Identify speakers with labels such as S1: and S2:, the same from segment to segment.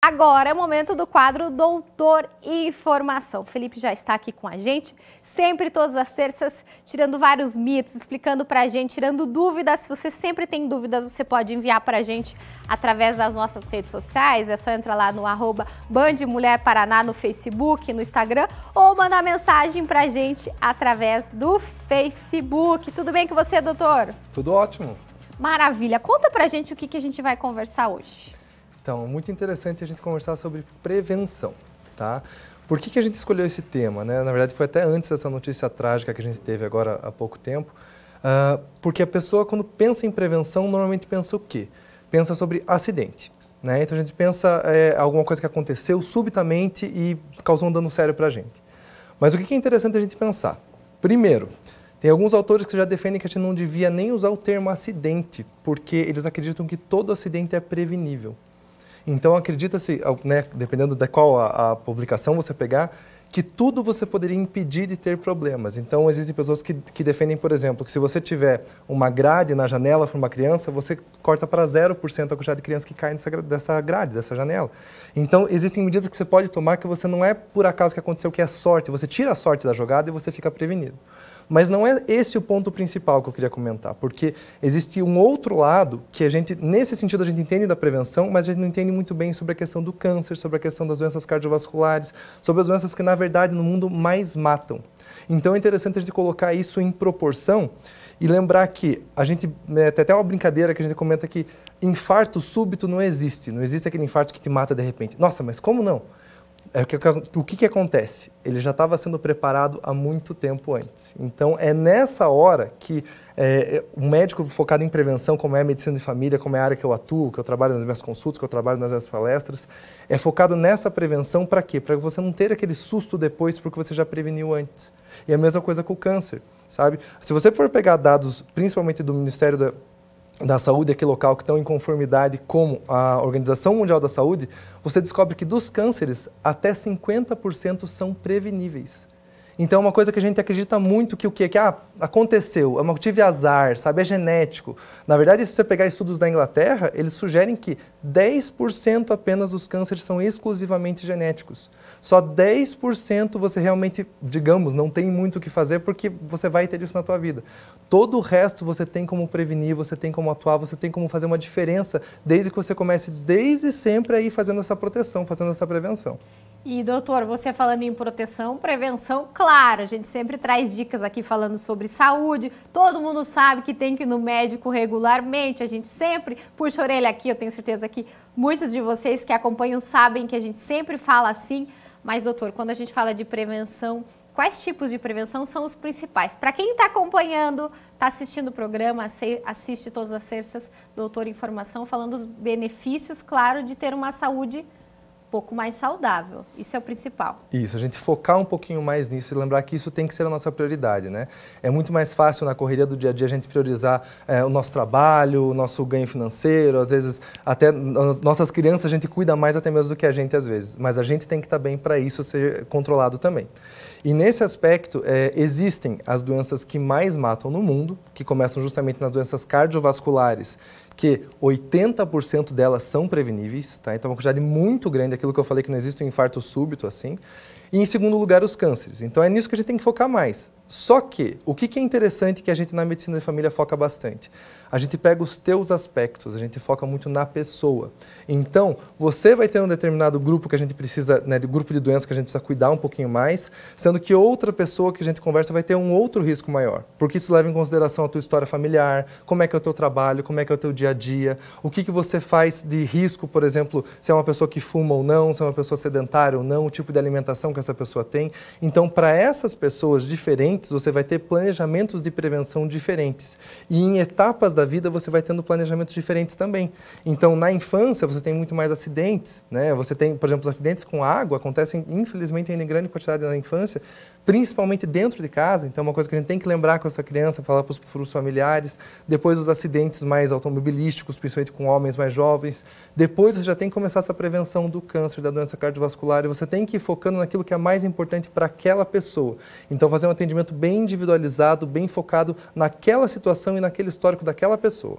S1: Agora é o momento do quadro Doutor Informação. O Felipe já está aqui com a gente, sempre todas as terças, tirando vários mitos, explicando pra gente, tirando dúvidas. Se você sempre tem dúvidas, você pode enviar pra gente através das nossas redes sociais. É só entrar lá no @BandMulherParaná no Facebook, no Instagram, ou mandar mensagem pra gente através do Facebook. Tudo bem com você, doutor?
S2: Tudo ótimo.
S1: Maravilha. Conta pra gente o que a gente vai conversar hoje.
S2: Então, muito interessante a gente conversar sobre prevenção, tá? Por que a gente escolheu esse tema, né? Na verdade, foi até antes dessa notícia trágica que a gente teve agora há pouco tempo, porque a pessoa, quando pensa em prevenção, normalmente pensa o quê? Pensa sobre acidente, né? Então, a gente pensa alguma coisa que aconteceu subitamente e causou um dano sério para a gente. Mas o que é interessante a gente pensar? Primeiro, tem alguns autores que já defendem que a gente não devia nem usar o termo acidente, porque eles acreditam que todo acidente é prevenível. Então, acredita-se, né, dependendo de qual a publicação você pegar, que tudo você poderia impedir de ter problemas. Então, existem pessoas que defendem, por exemplo, que se você tiver uma grade na janela para uma criança, você corta para 0% a quantidade de crianças que caem dessa grade, dessa janela. Então, existem medidas que você pode tomar que você não é por acaso que aconteceu, que é sorte. Você tira a sorte da jogada e você fica prevenido. Mas não é esse o ponto principal que eu queria comentar, porque existe um outro lado que a gente, nesse sentido, a gente entende da prevenção, mas a gente não entende muito bem sobre a questão do câncer, sobre a questão das doenças cardiovasculares, sobre as doenças que, na verdade, no mundo mais matam. Então, é interessante a gente colocar isso em proporção e lembrar que a gente, né, tem até uma brincadeira que a gente comenta que infarto súbito não existe aquele infarto que te mata de repente. Nossa, mas como não? O que acontece? Ele já estava sendo preparado há muito tempo antes. Então, é nessa hora que um médico focado em prevenção, como é a medicina de família, como é a área que eu atuo, que eu trabalho nas minhas consultas, que eu trabalho nas minhas palestras, é focado nessa prevenção para quê? Para você não ter aquele susto depois porque você já preveniu antes. E a mesma coisa com o câncer, sabe? Se você for pegar dados, principalmente do Ministério da Saúde aqui local, que estão em conformidade com a Organização Mundial da Saúde, você descobre que dos cânceres, até 50% são preveníveis. Então, é uma coisa que a gente acredita muito que o quê? Que aconteceu, eu tive azar, sabe? É genético. Na verdade, se você pegar estudos da Inglaterra, eles sugerem que 10% apenas dos cânceres são exclusivamente genéticos. Só 10% você realmente, digamos, não tem muito o que fazer porque você vai ter isso na tua vida. Todo o resto você tem como prevenir, você tem como atuar, você tem como fazer uma diferença desde que você comece desde sempre aí fazendo essa proteção, fazendo essa prevenção.
S1: E, doutor, você falando em proteção, prevenção, claro, a gente sempre traz dicas aqui falando sobre saúde, todo mundo sabe que tem que ir no médico regularmente, a gente sempre puxa a orelha aqui, eu tenho certeza que muitos de vocês que acompanham sabem que a gente sempre fala assim, mas, doutor, quando a gente fala de prevenção, quais tipos de prevenção são os principais? Para quem está acompanhando, está assistindo o programa, assiste todas as terças, Doutor Informação, falando dos benefícios, claro, de ter uma saúde um pouco mais saudável. Isso é o principal. Isso,
S2: a gente focar um pouquinho mais nisso e lembrar que isso tem que ser a nossa prioridade, né? É muito mais fácil na correria do dia a dia a gente priorizar o nosso trabalho, o nosso ganho financeiro, às vezes até nossas crianças a gente cuida mais até mesmo do que a gente às vezes, mas a gente tem que estar bem para isso ser controlado também. E nesse aspecto, existem as doenças que mais matam no mundo, que começam justamente nas doenças cardiovasculares, que 80% delas são preveníveis, tá? Então é uma quantidade muito grande, aquilo que eu falei que não existe um infarto súbito assim. E em segundo lugar, os cânceres. Então é nisso que a gente tem que focar mais. Só que, o que é interessante que a gente na medicina de família foca bastante? A gente pega os teus aspectos, a gente foca muito na pessoa. Então, você vai ter um determinado grupo que a gente precisa, né, de grupo de doenças que a gente precisa cuidar um pouquinho mais, sendo que outra pessoa que a gente conversa vai ter um outro risco maior. Porque isso leva em consideração a tua história familiar, como é que é o teu trabalho, como é que é o teu dia a dia, o que você faz de risco, por exemplo, se é uma pessoa que fuma ou não, se é uma pessoa sedentária ou não, o tipo de alimentação que essa pessoa tem. Então, para essas pessoas diferentes, você vai ter planejamentos de prevenção diferentes. E em etapas da vida, você vai tendo planejamentos diferentes também. Então, na infância, você tem muito mais acidentes, né? Você tem, por exemplo, os acidentes com água acontecem, infelizmente, ainda em grande quantidade na infância, principalmente dentro de casa. Então, é uma coisa que a gente tem que lembrar com essa criança, falar para os familiares. Depois, os acidentes mais automobilísticos, principalmente com homens mais jovens. Depois, você já tem que começar essa prevenção do câncer, da doença cardiovascular. E você tem que ir focando naquilo que é mais importante para aquela pessoa. Então, fazer um atendimento bem individualizado, bem focado naquela situação e naquele histórico daquela pessoa.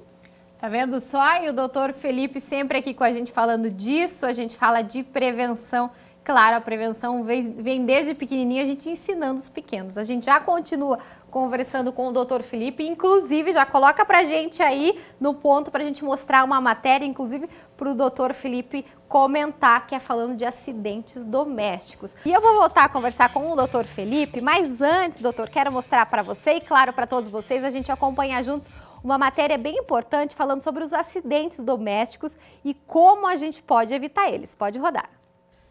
S1: Tá vendo só? E o doutor Felipe sempre aqui com a gente falando disso, a gente fala de prevenção. Claro, a prevenção vem desde pequenininho, a gente ensinando os pequenos. A gente já continua conversando com o doutor Felipe, inclusive já coloca pra gente aí no ponto pra gente mostrar uma matéria, inclusive pro doutor Felipe comentar, que é falando de acidentes domésticos. E eu vou voltar a conversar com o doutor Felipe, mas antes, doutor, quero mostrar para você e, claro, para todos vocês, a gente acompanhar juntos uma matéria bem importante falando sobre os acidentes domésticos e como a gente pode evitar eles. Pode rodar.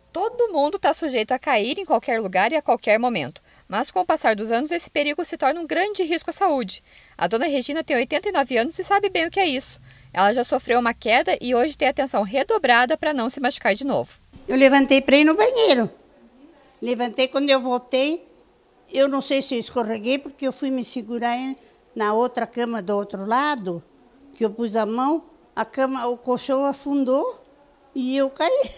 S3: Todo mundo está sujeito a cair em qualquer lugar e a qualquer momento, mas com o passar dos anos esse perigo se torna um grande risco à saúde. A dona Regina tem 89 anos e sabe bem o que é isso. Ela já sofreu uma queda e hoje tem atenção redobrada para não se machucar de novo.
S4: Eu levantei para ir no banheiro. Levantei, quando eu voltei, eu não sei se eu escorreguei porque eu fui me segurar na outra cama do outro lado, que eu pus a mão, o colchão afundou e eu caí.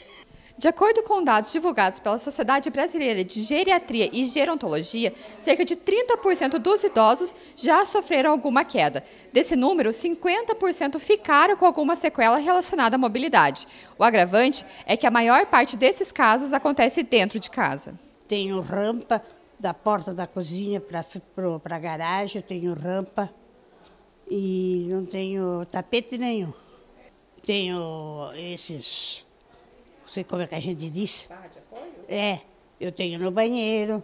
S3: De acordo com dados divulgados pela Sociedade Brasileira de Geriatria e Gerontologia, cerca de 30% dos idosos já sofreram alguma queda. Desse número, 50% ficaram com alguma sequela relacionada à mobilidade. O agravante é que a maior parte desses casos acontece dentro de casa.
S4: Tenho rampa da porta da cozinha para a garagem, eu tenho rampa e não tenho tapete nenhum. Tenho esses... Não sei como é que a gente diz.
S3: Barra de apoio?
S4: É, eu tenho no banheiro,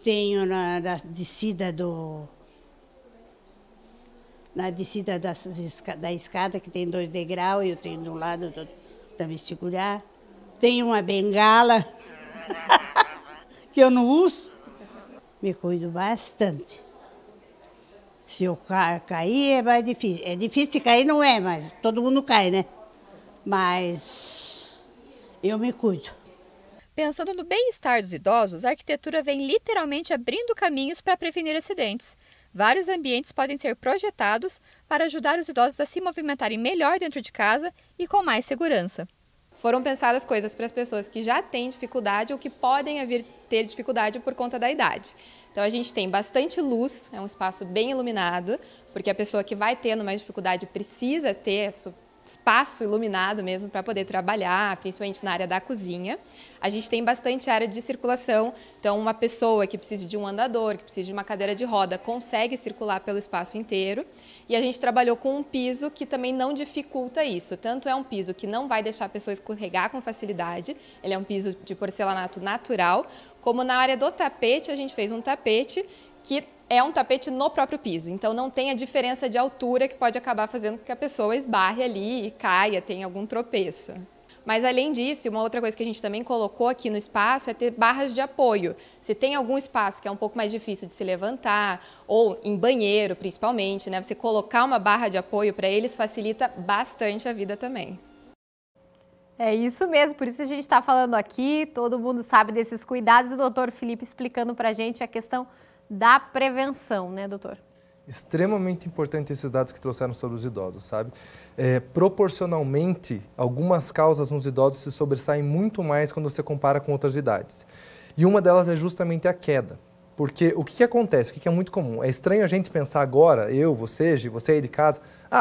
S4: tenho na descida da escada, que tem 2 degraus, eu tenho de um lado para me segurar. Tenho uma bengala, que eu não uso. Me cuido bastante. Se eu cair é mais difícil. É difícil de cair, não é, mas todo mundo cai, né? Mas... eu me cuido.
S3: Pensando no bem-estar dos idosos, a arquitetura vem literalmente abrindo caminhos para prevenir acidentes. Vários ambientes podem ser projetados para ajudar os idosos a se movimentarem melhor dentro de casa e com mais segurança.
S5: Foram pensadas coisas para as pessoas que já têm dificuldade ou que podem vir ter dificuldade por conta da idade. Então a gente tem bastante luz, é um espaço bem iluminado, porque a pessoa que vai tendo mais dificuldade precisa ter espaço iluminado mesmo para poder trabalhar, principalmente na área da cozinha. A gente tem bastante área de circulação, então uma pessoa que precisa de um andador, que precisa de uma cadeira de roda, consegue circular pelo espaço inteiro. E a gente trabalhou com um piso que também não dificulta isso, tanto é um piso que não vai deixar a pessoa escorregar com facilidade, ele é um piso de porcelanato natural, como na área do tapete, a gente fez um tapete que é um tapete no próprio piso, então não tem a diferença de altura que pode acabar fazendo com que a pessoa esbarre ali e caia, tenha algum tropeço. Mas além disso, uma outra coisa que a gente também colocou aqui no espaço é ter barras de apoio. Se tem algum espaço que é um pouco mais difícil de se levantar, ou em banheiro principalmente, né, você colocar uma barra de apoio para eles facilita bastante a vida também.
S1: É isso mesmo, por isso a gente está falando aqui, todo mundo sabe desses cuidados, e o doutor Felipe explicando para a gente a questão da prevenção, né, doutor?
S2: Extremamente importante esses dados que trouxeram sobre os idosos, sabe? Proporcionalmente, algumas causas nos idosos se sobressaem muito mais quando você compara com outras idades. E uma delas é justamente a queda. Porque o que acontece, o que é muito comum? É estranho a gente pensar agora, eu, você aí de casa,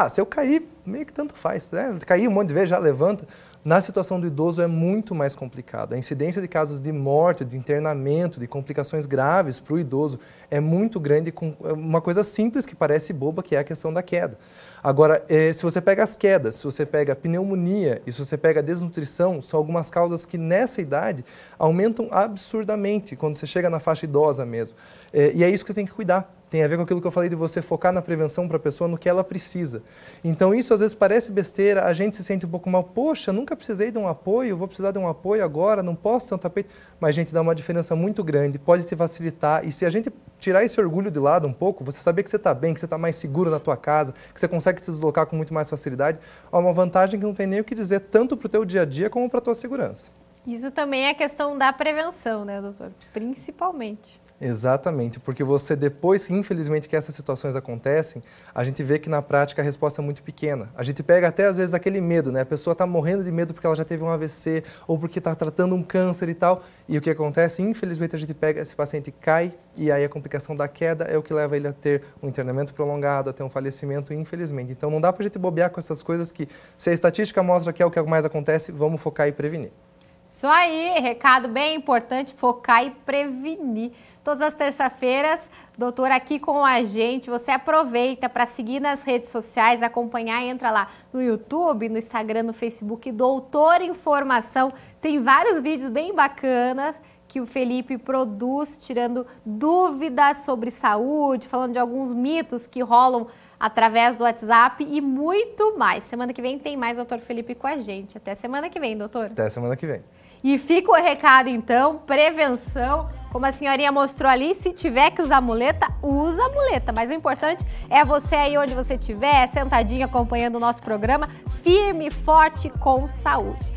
S2: se eu cair, meio que tanto faz, né? Cair um monte de vezes, já levanta. Na situação do idoso é muito mais complicado. A incidência de casos de morte, de internamento, de complicações graves para o idoso é muito grande, com uma coisa simples que parece boba, que é a questão da queda. Agora, se você pega as quedas, se você pega a pneumonia e se você pega a desnutrição, são algumas causas que nessa idade aumentam absurdamente quando você chega na faixa idosa mesmo. E é isso que você tem que cuidar. Tem a ver com aquilo que eu falei de você focar na prevenção para a pessoa, no que ela precisa. Então isso às vezes parece besteira, a gente se sente um pouco mal, poxa, nunca precisei de um apoio, vou precisar de um apoio agora, não posso ter um tapete. Mas a gente dá uma diferença muito grande, pode te facilitar, e se a gente tirar esse orgulho de lado um pouco, você saber que você está bem, que você está mais seguro na tua casa, que você consegue se deslocar com muito mais facilidade, é uma vantagem que não tem nem o que dizer, tanto para o teu dia a dia como para a tua segurança.
S1: Isso também é questão da prevenção, né, doutor? Principalmente.
S2: Exatamente, porque você depois, infelizmente, que essas situações acontecem, a gente vê que na prática a resposta é muito pequena. A gente pega até às vezes aquele medo, né? A pessoa está morrendo de medo porque ela já teve um AVC ou porque está tratando um câncer e tal. E o que acontece? Infelizmente a gente pega, esse paciente cai e aí a complicação da queda é o que leva ele a ter um internamento prolongado, a ter um falecimento, infelizmente. Então não dá para a gente bobear com essas coisas que, se a estatística mostra que é o que mais acontece, vamos focar e prevenir.
S1: Isso aí, recado bem importante, focar e prevenir. Todas as terças-feiras, doutor aqui com a gente, você aproveita para seguir nas redes sociais, acompanhar, entra lá no YouTube, no Instagram, no Facebook, Doutor Informação. Tem vários vídeos bem bacanas que o Felipe produz, tirando dúvidas sobre saúde, falando de alguns mitos que rolam através do WhatsApp e muito mais. Semana que vem tem mais doutor Felipe com a gente. Até semana que vem, doutor.
S2: Até semana que vem.
S1: E fica o recado, então, prevenção. Como a senhorinha mostrou ali, se tiver que usar muleta, usa a muleta. Mas o importante é você aí onde você estiver, sentadinho acompanhando o nosso programa, firme e forte com saúde.